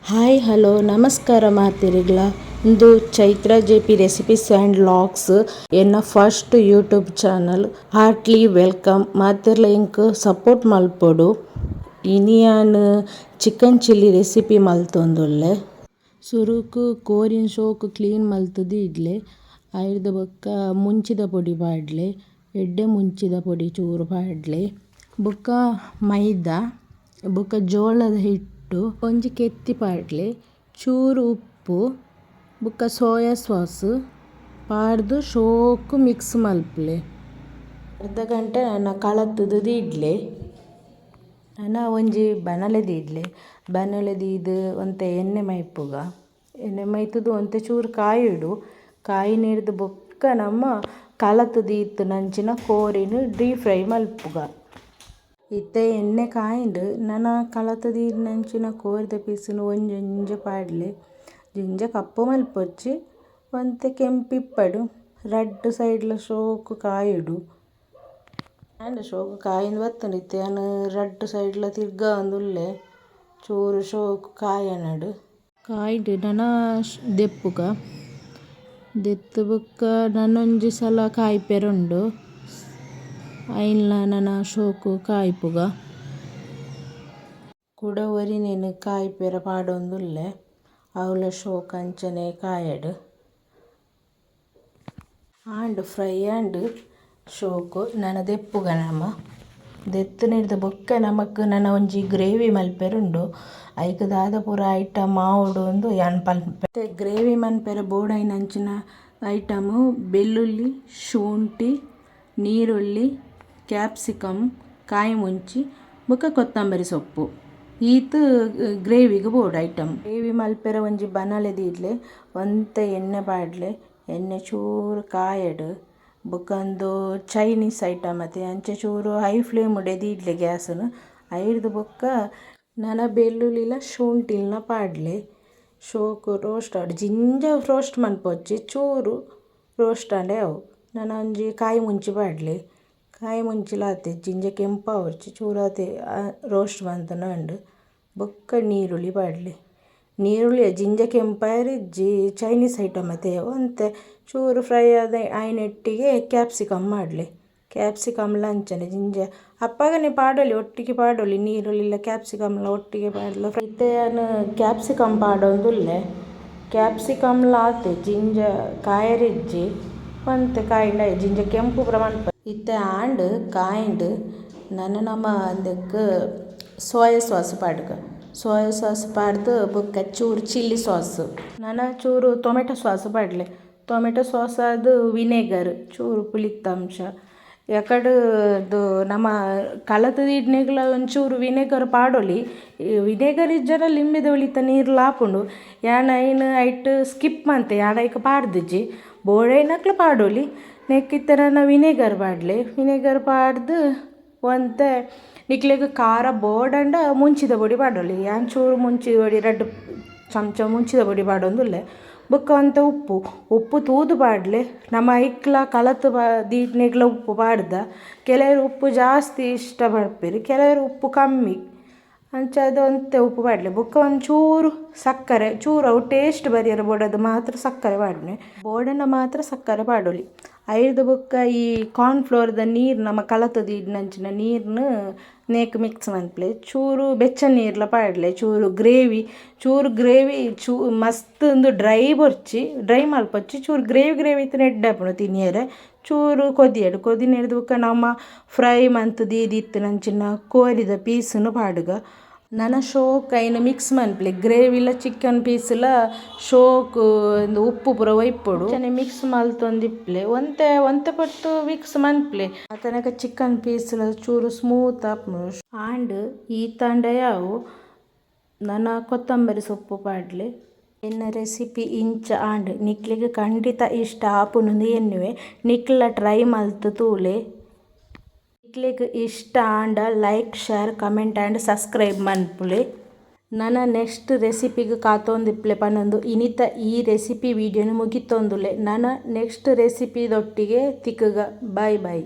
Hi hello ನಮಸ್ಕಾರ ಮಾತಿರಿಗ್ಲ ಇಂದು Chaitra JP recipes and logs ಎನ್ನ first YouTube channel heartly welcome ಮಾತಿರ್ಲ ಇಂಕ್ ಸಪೋರ್ಟ್ ಮಲ್ಪೊಡು ಇನಿಯಾನ್ ಚಿಕನ್ ಚಿಲ್ಲಿ ರೆಸಿಪಿ ಮಲ್ತೊಂದುಲ್ಲೆ ಸುರುಕು ಕೋರಿನ ಶೋಕು ಕ್ಲೀನ್ ಮಲ್ತುದು ಇಡ್ಲೆ ಐರ್ದ ಬೊಕ್ಕ ಮುಂಚಿದ ಪೊಡಿ ಪಾಡ್ಲೆ ಎಡ್ಡೆ ಮುಂಚಿದ ಪೊಡಿ ಚೂರು ಪಾಡ್ಲೆ ಬೊಕ್ಕ ಮೈದಾ ಬೊಕ್ಕ ಜೋಳದ ಹಿಟ್ಟು ಒಂಜಿ ಕೆತ್ತಿ ಪಾಡ್ಲೆ ಚೂರು ಉಪ್ಪು ಬೊಕ್ಕ ಸೋಯಾ ಸಾಸ್ ಪಾಡ್ದು ಶೋಕು ಮಿಕ್ಸ್ ಮಲ್ಪುಲೆ ಅರ್ಧ ಗಂಟೆ ನನ್ನ ಕಳತ್ತುದು ಇಡ್ಲೆ ನನ್ನ ಒಂಜಿ ಬನಲೆದಿಡ್ಲೆ ಬನಲೆದೀದು ಒಂತೆ ಎಣ್ಣೆ ಮೈಪುಗ ಎಣ್ಣೆ ಮೈತುದು ಒಂತೆ ಚೂರು ಕಾಯಿಡು ಕಾಯಿ ನೀಡ್ದು ಬೊಕ್ಕ ನಮ್ಮ ಕಳತ್ತುದು ಇತ್ತು ನಂಚಿನ ಕೋರಿನ ಡೀಪ್ ಫ್ರೈ ಮಲ್ಪುಗ ಇತ್ತೆ ಎಣ್ಣೆ ಕಾಯಿಂಡು ನನ್ನ ಕಳತ್ತುದು ನಂಚಿನ ಕೋರಿದ ಪೀಸನ್ನು ಒಂಜೊಂಜೆ ಪಾಡ್ಲೆ ಜಿಂಜ ಕಪ್ಪು ಮಲ್ಪೊಚ್ಚಿ ಒಂತೆ ಕೆಂಪಿಪ್ಪಡು ರಡ್ಡ್ ಸೈಡ್ಲ ಶೋಕು ಕಾಯಿಡು ಆಂಡ ಶೋಕು ಕಾಯಿಂದ ಬತ್ತುಂಡು ಇತ್ತೆ ನಾನು ರಡ್ಡ್ ಸೈಡ್ಲ ತಿರ್ಗ ಒಂದುಲ್ಲೆ ಚೂರು ಶೋಕು ಕಾಯನಡು ಕಾಯ್ಡು ನನ್ನ ದೆಪ್ಪುಗ ದೆತ್ತು ಬೊಕ್ಕ ನನ್ನೊಂಜಿ ಸಲ ಕಾಯ್ಪೆರುಂಡು ಐನ್ಲ ನನ್ನ ಶೋಕು ಕಾಯ್ಪುಗ ಕುಡ ಒರಿನೇನು ಕಾಯ್ಪೆರ ಪಾಡೊಂದುಲ್ಲೆ ಅವಳ ಶೋಕು ಅಂಚನೆ ಕಾಯಡು ಆಂಡ್ ಫ್ರೈ ಆಂಡ್ ಶೋಕು ನನ್ನ ದೆಪ್ಪುಗ ನಮ ದೆತ್ತು ನೀಡ್ದ ಬೊಕ್ಕ ನಮಕ್ ನನ್ನ ಒಂಜಿ ಗ್ರೇವಿ ಮಲ್ಪೆರುಂಡು ಐಕ್ ದಾದ ಪೂರ ಐಟಮ್ ಆವೊಡು ಒಂದು ಯಾನ್ ಪಲ್ಪೆ ಗ್ರೇವಿ ಮನ್ಪೆರ ಬೋಡಾಯಿನಂಚಿನ ಐಟಮು ಬೆಳ್ಳುಳ್ಳಿ ಶುಂಠಿ ನೀರುಳ್ಳಿ ಕ್ಯಾಪ್ಸಿಕಮ್ ಕಾಯಿ ಮುಂಚಿ ಬೊಕ್ಕ ಕೊತ್ತಂಬರಿ ಸೊಪ್ಪು ಈತ್ ಗ್ರೇವಿಗೆ ಬೋಡು ಐಟಮ್ ಗ್ರೇವಿ ಮಲ್ಪೆರ ಒಂಜಿ ಬನಲೆದಿಡ್ಲೆ ಒಂತೆ ಎಣ್ಣೆ ಪಾಡ್ಲೆ ಎಣ್ಣೆ ಚೂರು ಕಾಯಡು ಬೊಕ್ಕ ಒಂದು ಚೈನೀಸ್ ಐಟಮ್ ಅತೆ ಅಂಚೆ ಚೂರು ಹೈ ಫ್ಲೇಮ್ ಎದಿಡ್ಲೆ ಗ್ಯಾಸ್ನು ಐರ್ದು ಬೊಕ್ಕ ನನ್ನ ಬೆಳ್ಳುಳ್ಳಿಲ ಶುಂಠಿಲ್ನ ಪಾಡ್ಲೆ ಶೋಕು ರೋಸ್ಟ್ ಆಡು ಜಿಂಜ ರೋಸ್ಟ್ ಮನ್ಪೊಚ್ಚಿ ಚೂರು ರೋಸ್ಟ್ ಆಂಡೆ ಅವು ನನ್ನ ಒಂಜಿ ಕಾಯಿ ಮುಂಚಿ ಪಾಡ್ಲೆ ಕಾಯಿ ಮುಂಚಿಲಾತೆ ಜಿಂಜ ಕೆಂಪಾವೊರ್ಚಿ ಚೂರಾತೆ ರೋಸ್ಟ್ ಮಂತುನ ಉಂಡು ಬೊಕ್ಕ ನೀರುಳ್ಳಿ ಪಾಡ್ಲೆ ನೀರುಳ್ಳಿ ಜಿಂಜ ಕೆಂಪಾಯಿರಿಜ್ಜಿ ಚೈನೀಸ್ ಐಟಮ್ ಅತೆ ಒಂತೆ ಚೂರು ಫ್ರೈ ಆದ ಆಯ್ನೆಟ್ಟಿಗೆ ಕ್ಯಾಪ್ಸಿಕಮ್ ಮಾಡಲೆ ಕ್ಯಾಪ್ಸಿಕಮ್ಲ ಅಂಚನೆ ಜಿಂಜ ಅಪ್ಪಗನೆ ಪಾಡೊಲಿ ಒಟ್ಟಿಗೆ ಪಾಡೊಲಿ ನೀರುಳ್ಳಿಲ ಕ್ಯಾಪ್ಸಿಕಮ್ಲ ಒಟ್ಟಿಗೆ ಪಾಡಲ ಇತ್ತೆ ನಾನು ಕ್ಯಾಪ್ಸಿಕಮ್ ಪಾಡೊಂದುಲ್ಲೆ ಕ್ಯಾಪ್ಸಿಕಮ್ಲ ಆತೆ ಜಿಂಜ ಕಾಯರಿಜ್ಜಿ ಒಂತೆ ಕಾಯಿಂಡ ಜಿಂಜ ಕೆಂಪು ಪ್ರಮಾಣ ಇತ್ತೆ ಆಂಡ್ ಕಾಯಿಂಡ್ ನಮ್ಮ ಅದಕ್ಕೆ ಸೋಯಾ ಸಾಸ್ ಪಾಡ್ಗ ಸೋಯಾ ಸಾಸ್ ಪಾಡ್ದು ಬೊಕ್ಕ ಚೂರು ಚಿಲ್ಲಿ ಸಾಸ್ ನನ್ನ ಚೂರು ಟೊಮೆಟೊ ಸಾಸ್ ಪಾಡ್ಲೆ ಟೊಮೆಟೊ ಸಾಸ್ ಅದು ವಿನೆಗರ್ ಚೂರು ಪುಳಿತ್ತಂಶ ಯಾಕಡೆದು ನಮ್ಮ ಕಳತದ ಇಡ್ನೆಗ್ಲ ಒಂಚೂರು ವಿನೆಗರ್ ಪಾಡೊಲಿ ವಿನೆಗರ್ ಇಜ್ಜರ ಲಿಂಬೆದ ಉಳಿತ ನೀರು ಲಾಪುಂಡು ಯಾನ ಐನು ಐಟ್ ಸ್ಕಿಪ್ ಮಂತೆ ಯಾನ ಐಕ ಪಾಡ್ದಿಜ್ಜಿ ಬೋಡೈನಕ್ಲ ಪಾಡೊಲಿ ನೆಕ್ಕಿತ್ತರನ ವಿನೆಗರ್ ಪಾಡ್ಲೆ ವಿನೆಗರ್ ಪಾಡ್ದು ಒಂತೆ ನಿಕ್ಲೆಗ್ ಖಾರ ಬೋಡಂಡ ಮುಂಚಿದ ಪೊಡಿ ಪಾಡೊಲಿ ಯಾನ್ ಚೂರು ಮುಂಚಿದ ಪೊಡಿ ರಡ್ಡ್ ಚಮಚ ಮುಂಚಿದ ಪೊಡಿ ಪಾಡೊಂದುಲ್ಲೆ ಬೊಕ್ಕ ಒಂತೆ ಉಪ್ಪು ತೂದು ಪಾಡ್ಲೆ ನಮ್ಮ ಐಕ್ಲ ಕಳತು ದೀಟ್ನೆಗ್ಲ ಉಪ್ಪು ಪಾಡ್ದ ಕೆಲವರು ಉಪ್ಪು ಜಾಸ್ತಿ ಇಷ್ಟ ಪಡ್ಪೆರ್ ಕೆಲವರು ಉಪ್ಪು ಕಮ್ಮಿ ಅಂಚಾದ ಒಂತೆ ಉಪ್ಪು ಪಾಡ್ಲೆ ಬೊಕ್ಕ ಒಂಚೂರು ಸಕ್ಕರೆ ಚೂರು ಅವು ಟೇಸ್ಟ್ ಬರಿಯರ ಬೋಡದು ಮಾತ್ರ ಸಕ್ಕರೆ ಪಾಡ್ನೆ ಬೋಡನ ಮಾತ್ರ ಸಕ್ಕರೆ ಪಾಡೊಲಿ ಐದು ಬೊಕ್ಕ ಈ ಕಾರ್ನ್ಫ್ಲೋರ್ದ ನೀರು ನಮ್ಮ ಕಳತದ ಇಡ್ನಂಚಿನ ನೀರ್ನು ನೇಕ್ ಮಿಕ್ಸ್ ಮನ್ಪ್ಲೆ ಚೂರು ಬೆಚ್ಚ ನೀರ್ಲ ಪಾಡ್ಲೆ ಚೂರು ಗ್ರೇವಿ ಮಸ್ತ್ ಒಂದು ಡ್ರೈ ಮಲ್ಪೊಚ್ಚಿ ಚೂರು ಗ್ರೇವಿ ಇತ್ತು ಎಡ್ಡಾಪುಂಡು ತಿನಿಯರೆ ಚೂರು ಕೊದಿ ನೆಡ್ದು ಬೊಕ್ಕ ನಮ್ಮ ಫ್ರೈ ಮಂತುದು ಇದಿತ್ತು ನಂಚಿನ ಕೋರಿದ ಪೀಸನ್ನು ಪಾಡುಗ ನನ್ನ ಶೋಕ್ ಐನ ಮಿಕ್ಸ್ ಮನ್ಪ್ಲೆ ಗ್ರೇವಿಲ ಚಿಕನ್ ಪೀಸ್ಲ ಶೋಕು ಉಪ್ಪು ಪೂರ ಒಯ್ಪೊಡು ಚೆನ್ನಾಗಿ ಮಿಕ್ಸ್ ಮಲ್ತೊಂದಿಪ್ಲೆ ಒಂತೆ ಪಟ್ಟು ಮಿಕ್ಸ್ ಮನ್ಪ್ಲೆ ಅತನಕ ಚಿಕನ್ ಪೀಸ್ಲ ಚೂರು ಸ್ಮೂತ್ ಆಪುಂಡು ಆಂಡ್ ಈ ತಂಡಯಾವು ನನ್ನ ಕೊತ್ತಂಬರಿ ಸೊಪ್ಪು ಪಾಡ್ಲೆ ಎನ್ನ ರೆಸಿಪಿ ಇಂಚ ಆಂಡ್ ನಿಕ್ಲಿಗೆ ಖಂಡಿತ ಇಷ್ಟ ಆಪುಂಡು ಎನ್ನುವೆ ನಿಕ್ಲ ಟ್ರೈ ಮಲ್ತು ತೂಲೆ ನಿಕ್ಲೆಗ್ ಇಷ್ಟ ಆಂಡ like share comment and subscribe ಮನ್ಪುಲೆ ನನ್ನ ನೆಕ್ಸ್ಟ್ ರೆಸಿಪಿಗೆ ಕಾತೊಂದಿಪ್ಲೆ ಪನ್ನೊಂದು ಇನಿತ ಈ ರೆಸಿಪಿ ವಿಡಿಯೋನು ಮುಗಿತೊಂದುಲೆ ನನ್ನ ನೆಕ್ಸ್ಟ್ ರೆಸಿಪಿದೊಟ್ಟಿಗೆ ತಿಕ್ಕಗ ಬಾಯ್ ಬಾಯ್.